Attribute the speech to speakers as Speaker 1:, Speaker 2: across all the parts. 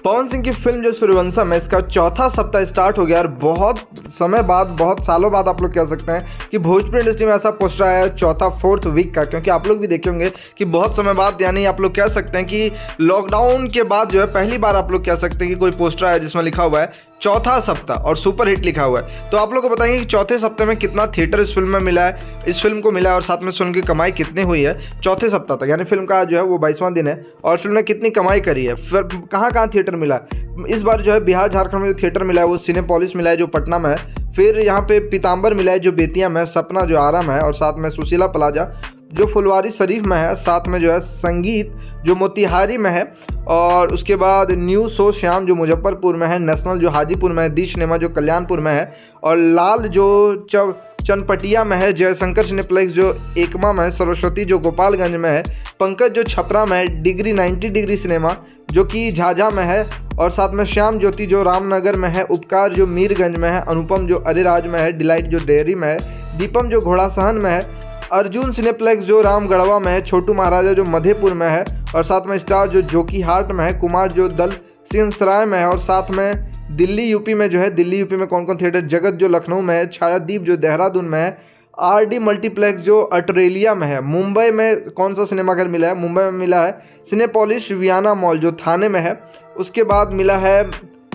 Speaker 1: पवन सिंह की फिल्म जो सूर्यवंशम है, इसका चौथा सप्ताह स्टार्ट हो गया और बहुत समय बाद, बहुत सालों बाद आप लोग कह सकते हैं कि भोजपुरी इंडस्ट्री में ऐसा पोस्टर आया है चौथा 4th वीक का। क्योंकि आप लोग भी देखे होंगे कि बहुत समय बाद, यानी आप लोग कह सकते हैं कि लॉकडाउन के बाद जो है पहली बार आप लोग कह सकते हैं कि कोई पोस्टर आया जिसमें लिखा हुआ है चौथा सप्ताह और सुपर हिट लिखा हुआ है। तो आप लोग को बताएंगे कि चौथे सप्ताह में कितना थिएटर इस फिल्म में मिला है, इस फिल्म को मिला है, और साथ में इस फिल्म की कमाई कितनी हुई है चौथे सप्ताह तक। यानी फिल्म का जो है वो 22वां दिन है और फिल्म ने कितनी कमाई करी है, फिर कहाँ कहाँ थिएटर मिला है। इस बार जो है बिहार झारखंड में जो थिएटर मिला है वो सिनेपोलिस मिला है जो पटना में है, फिर यहाँ पे पीताम्बर मिला है जो बेतिया में है, सपना जो आरा में है, और साथ में सुशीला प्लाजा जो फुलवारी शरीफ में है, साथ में जो है संगीत जो मोतिहारी में है, और उसके बाद न्यू सो श्याम जो मुजफ्फरपुर में है, नेशनल जो हाजीपुर में है, दी सिनेमा जो कल्याणपुर में है, और लाल जो चनपटिया में है, जयशंकर सिनेप्लेक्स जो एकमा में है, सरस्वती जो गोपालगंज में है, पंकज जो छपरा में है, डिग्री 90 डिग्री सिनेमा जो कि झाझा में है, और साथ में श्याम ज्योति जो रामनगर में है, उपकार जो मीरगंज में है, अनुपम जो अरेराज में है, डिलाइट जो डेयरी में है, दीपम जो घोड़ासहन में है, अर्जुन सिनेप्लेक्स जो रामगढ़वा में है, छोटू महाराजा जो मधेपुर में है, और साथ में स्टार जो जोकीहाट में है, कुमार जो दल सिंहसराय में है, और साथ में दिल्ली यूपी में जो है, दिल्ली यूपी में कौन कौन थिएटर, जगत जो लखनऊ में है, छायादीप जो देहरादून में है, आरडी मल्टीप्लेक्स जो ऑस्ट्रेलिया में है, मुंबई में कौन सा सिनेमाघर मिला है, मुंबई में मिला है सिनेपोलिस वियाना मॉल जो थाने में है, उसके बाद मिला है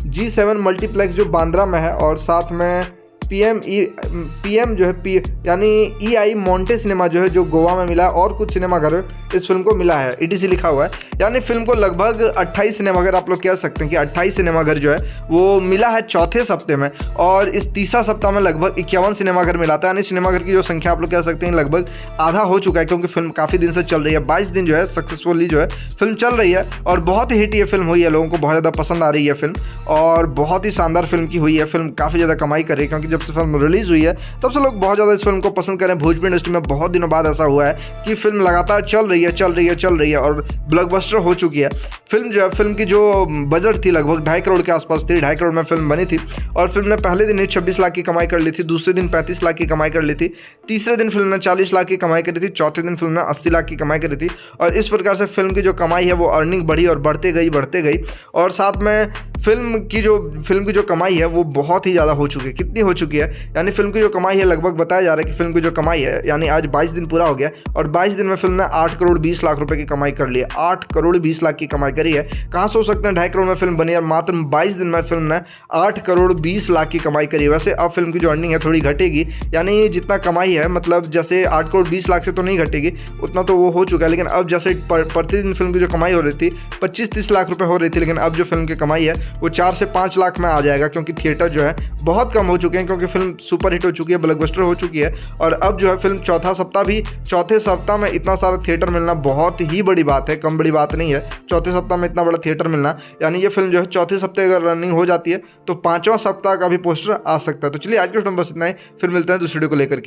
Speaker 1: G7 मल्टीप्लेक्स जो बांद्रा में है, और साथ में पीएम जो है यानी EI मॉन्टे सिनेमा जो है जो गोवा में मिला है, और कुछ सिनेमाघर इस फिल्म को मिला है, ETC लिखा हुआ है। यानी फिल्म को लगभग 28 सिनेमाघर आप लोग कह सकते हैं कि 28 सिनेमाघर जो है वो मिला है चौथे सप्ताह में, और इस तीसरा सप्ताह में लगभग 51 सिनेमाघर मिला था। यानी सिनेमाघर की जो संख्या आप लोग कह सकते हैं लगभग आधा हो चुका है, क्योंकि फिल्म काफ़ी दिन से चल रही है। 22 दिन जो है सक्सेसफुली जो है फिल्म चल रही है, और बहुत ही हिट ये फिल्म हुई है, लोगों को बहुत ज़्यादा पसंद आ रही है फिल्म, और बहुत ही शानदार फिल्म की हुई है। फिल्म काफ़ी ज़्यादा कमाई कर रही है, क्योंकि जब से फिल्म रिलीज़ हुई है तब से लोग बहुत ज़्यादा इस फिल्म को पसंद करें। भोजपुरी इंडस्ट्री में बहुत दिनों बाद ऐसा हुआ है कि फिल्म लगातार चल रही है और ब्लॉकबस्टर हो चुकी है। फिल्म जो है, फिल्म की जो बजट थी लगभग 2.5 करोड़ के आसपास थी, 2.5 करोड़ में फिल्म बनी थी, और फिल्म ने पहले दिन ही 26 लाख की कमाई कर ली थी, दूसरे दिन 35 लाख की कमाई कर ली थी, तीसरे दिन फिल्म ने 40 लाख की कमाई करी थी, चौथे दिन फिल्म ने 80 लाख की कमाई करी थी। और इस प्रकार से फिल्म की जो कमाई है वो अर्निंग बढ़ी और बढ़ते गई, और साथ में फिल्म की जो कमाई है वो बहुत ही ज़्यादा हो चुकी है। कितनी हो चुकी है, यानी फिल्म की जो कमाई है लगभग बताया जा रहा है कि फिल्म की जो कमाई है, यानी आज 22 दिन पूरा हो गया और 22 दिन में फिल्म ने 8 करोड़ 20 लाख रुपए की कमाई कर ली है। 8 करोड़ 20 लाख की कमाई करी है। कहाँ सोच सकते हैं 2.5 करोड़ में फिल्म बनी और मात्र 22 दिन में फिल्म ने 8 करोड़ 20 लाख की कमाई करी है। वैसे अब फिल्म की जो अर्निंग है थोड़ी घटेगी, यानी जितना कमाई है मतलब जैसे 8 करोड़ 20 लाख से तो नहीं घटेगी, उतना तो वो हो चुका है, लेकिन अब जैसे प्रतिदिन फिल्म की जो कमाई हो रही थी 25-30 लाख रुपए हो रही थी, लेकिन अब जो फिल्म की कमाई है वो 4 से 5 लाख में आ जाएगा, क्योंकि थिएटर जो है बहुत कम हो चुके हैं, क्योंकि फिल्म सुपर हिट हो चुकी है, ब्लॉकबस्टर हो चुकी है। और अब जो है फिल्म चौथे सप्ताह में इतना सारा थिएटर मिलना बहुत ही बड़ी बात है, कम बड़ी बात नहीं है। चौथे सप्ताह में इतना बड़ा थिएटर मिलना, यानी ये फिल्म जो है चौथे सप्ताह अगर रनिंग हो जाती है तो 5वां सप्ताह का भी पोस्टर आ सकता है। तो चलिए आज के वीडियो में बस इतना ही, फिर मिलते हैं दूसरे वीडियो को लेकर के।